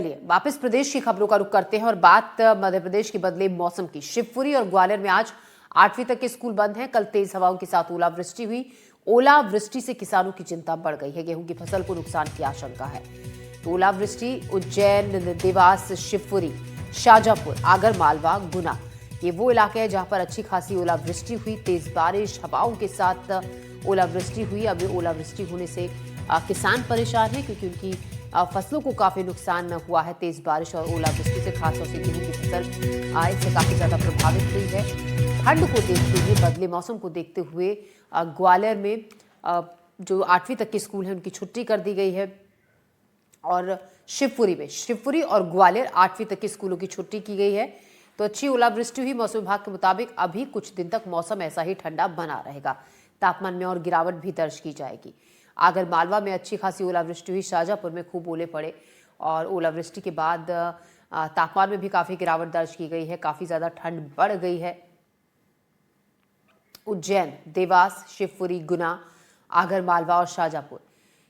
चलिए वापस प्रदेश की खबरों का रुख करते हैं और बात मध्य प्रदेश के बदले मौसम की। शिवपुरी और ग्वालियर में आज 8वीं तक के स्कूल बंद हैं। कल तेज हवाओं के साथ ओलावृष्टि हुई। ओलावृष्टि से किसानों की चिंता बढ़ गई है। गेहूं की फसल को नुकसान की आशंका है। तो ओलावृष्टि उज्जैन, देवास, शिवपुरी, शाजापुर, आगर मालवा, गुना, ये वो इलाके हैं जहां पर अच्छी खासी ओलावृष्टि हुई। तेज बारिश, हवाओं के साथ ओलावृष्टि हुई। अब ओलावृष्टि होने से किसान परेशान है क्योंकि उनकी फसलों को काफी नुकसान हुआ है। तेज बारिश और ओलावृष्टि से खासतौर से गेहूं की फसल इससे काफी ज्यादा प्रभावित हुई है। ठंड को देखते हुए, बदले मौसम को देखते हुए ग्वालियर में जो 8वीं तक के स्कूल हैं उनकी छुट्टी कर दी गई है और शिवपुरी और ग्वालियर 8वीं तक के स्कूलों की छुट्टी की गई है। तो अच्छी ओलावृष्टि हुई। मौसम विभाग के मुताबिक अभी कुछ दिन तक मौसम ऐसा ही ठंडा बना रहेगा। तापमान में और गिरावट भी दर्ज की जाएगी। आगर मालवा में अच्छी खासी ओलावृष्टि हुई। शाजापुर में खूब ओले पड़े और ओलावृष्टि के बाद तापमान में भी काफी गिरावट दर्ज की गई है। काफी ज्यादा ठंड बढ़ गई है। उज्जैन, देवास, शिवपुरी, गुना, आगर मालवा और शाजापुर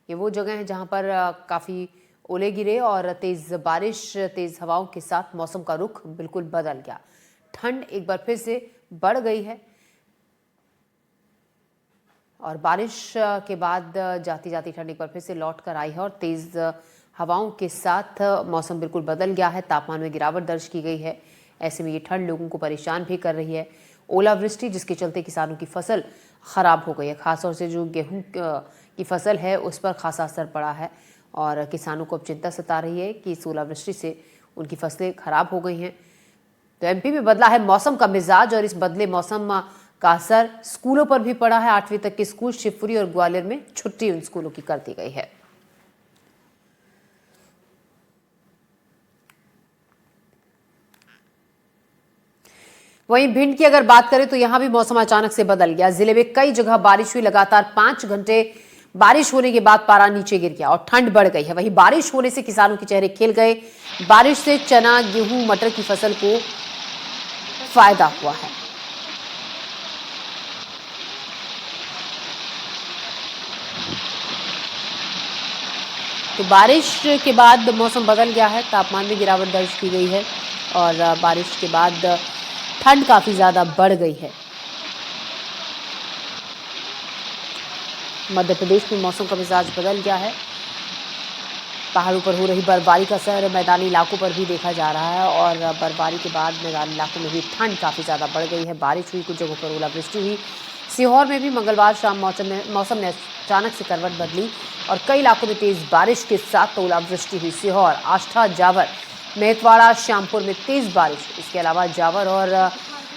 ये वो जगह हैं जहां पर काफी ओले गिरे और तेज बारिश, तेज हवाओं के साथ मौसम का रुख बिल्कुल बदल गया। ठंड एक बार फिर से बढ़ गई है और बारिश के बाद जाती जाती ठंड एक बार फिर से लौट कर आई है और तेज हवाओं के साथ मौसम बिल्कुल बदल गया है। तापमान में गिरावट दर्ज की गई है। ऐसे में ये ठंड लोगों को परेशान भी कर रही है। ओलावृष्टि जिसके चलते किसानों की फसल खराब हो गई है। खासतौर से जो गेहूं की फसल है उस पर खासा असर पड़ा है और किसानों को अब चिंता सता रही है कि इस ओलावृष्टि से उनकी फसलें खराब हो गई हैं। तो एमपी में बदला है मौसम का मिजाज और इस बदले मौसम का असर स्कूलों पर भी पड़ा है। 8वीं तक के स्कूल शिवपुरी और ग्वालियर में छुट्टी उन स्कूलों की कर दी गई है। वहीं भिंड की अगर बात करें तो यहां भी मौसम अचानक से बदल गया। जिले में कई जगह बारिश हुई। लगातार 5 घंटे बारिश होने के बाद पारा नीचे गिर गया और ठंड बढ़ गई है। वहीं बारिश होने से किसानों के चेहरे खिल गए। बारिश से चना, गेहूं, मटर की फसल को फायदा हुआ है। तो बारिश के बाद मौसम बदल गया है। तापमान में गिरावट दर्ज की गई है और बारिश के बाद ठंड काफी ज्यादा बढ़ गई है। मध्य प्रदेश में मौसम का मिजाज बदल गया है। पहाड़ों पर हो रही बर्फबारी का असर मैदानी इलाकों पर भी देखा जा रहा है और बर्फबारी के बाद मैदानी इलाकों में भी ठंड काफी ज्यादा बढ़ गई है। बारिश हुई, कुछ जगहों पर ओलावृष्टि हुई। सीहोर में भी मंगलवार शाम मौसम ने अचानक से करवट बदली और कई इलाकों में तेज बारिश के साथ ओलावृष्टि हुई। सीहोर, आष्ठा, जावर, मेहतवाड़ा, श्यामपुर में तेज बारिश। इसके अलावा जावर और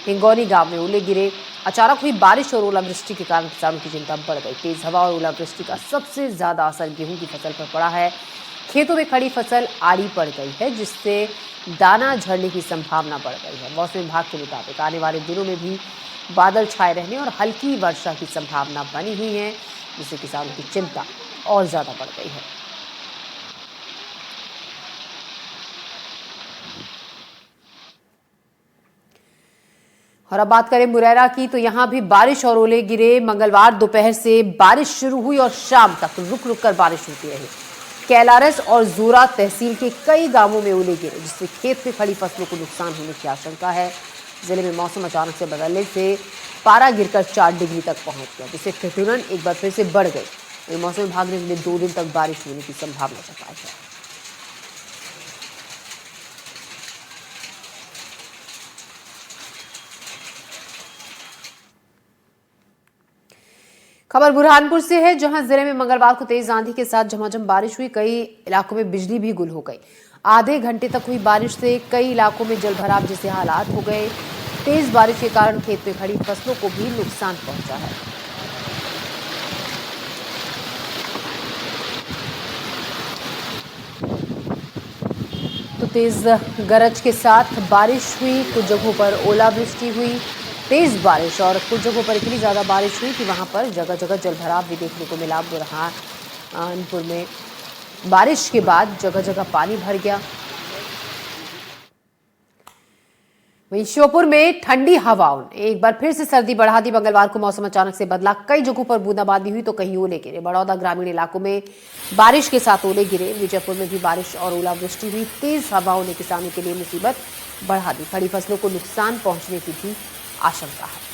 हिंगोनी गांव में ओले गिरे। अचानक हुई बारिश और ओलावृष्टि के कारण किसानों की चिंता बढ़ गई। तेज हवा और ओलावृष्टि का सबसे ज्यादा असर गेहूं की फसल पर पड़ा है। खेतों में खड़ी फसल आड़ी पड़ गई है जिससे दाना झड़ने की संभावना बढ़ गई है। मौसम विभाग के मुताबिक आने वाले दिनों में भी बादल छाए रहने और हल्की वर्षा की संभावना बनी हुई है जिससे किसानों की चिंता और ज्यादा बढ़ गई है। और अब बात करें मुरैना की तो यहां भी बारिश और ओले गिरे। मंगलवार दोपहर से बारिश शुरू हुई और शाम तक रुक रुक कर बारिश होती रही। कैलारस और जोरा तहसील के कई गांवों में ओले गिरे जिससे खेत में खड़ी फसलों को नुकसान होने की आशंका है। जिले में मौसम अचानक से बदलने से पारा गिरकर 4 डिग्री तक पहुंच गया जिससे ठिठुरन एक बार फिर से बढ़ गई। मौसम विभाग ने अगले 2 दिन तक बारिश होने की संभावना जताई है। खबर बुरहानपुर से है जहां जिले में मंगलवार को तेज आंधी के साथ झमाझम बारिश हुई। कई इलाकों में बिजली भी गुल हो गई। आधे घंटे तक हुई बारिश से कई इलाकों में जलभराव जैसे हालात हो गए। तेज बारिश के कारण खेत में खड़ी फसलों को भी नुकसान पहुंचा है। तो तेज गरज के साथ बारिश हुई। कुछ जगहों पर ओलावृष्टि हुई। तेज बारिश और कुछ जगहों पर इतनी ज़्यादा बारिश हुई कि वहां पर जगह जगह जलभराव भी देखने को मिला। बुरहानपुर में बारिश के बाद जगह जगह पानी भर गया। वहीं श्योपुर में ठंडी हवाओं ने एक बार फिर से सर्दी बढ़ा दी। मंगलवार को मौसम अचानक से बदला, कई जगहों पर बूंदाबांदी हुई तो कहीं ओले गिरे। बड़ौदा ग्रामीण इलाकों में बारिश के साथ ओले गिरे। विजयपुर में भी बारिश और ओलावृष्टि हुई। तेज हवाओं ने किसानों के लिए मुसीबत बढ़ा दी। खड़ी फसलों को नुकसान पहुंचने की भी आशंका है।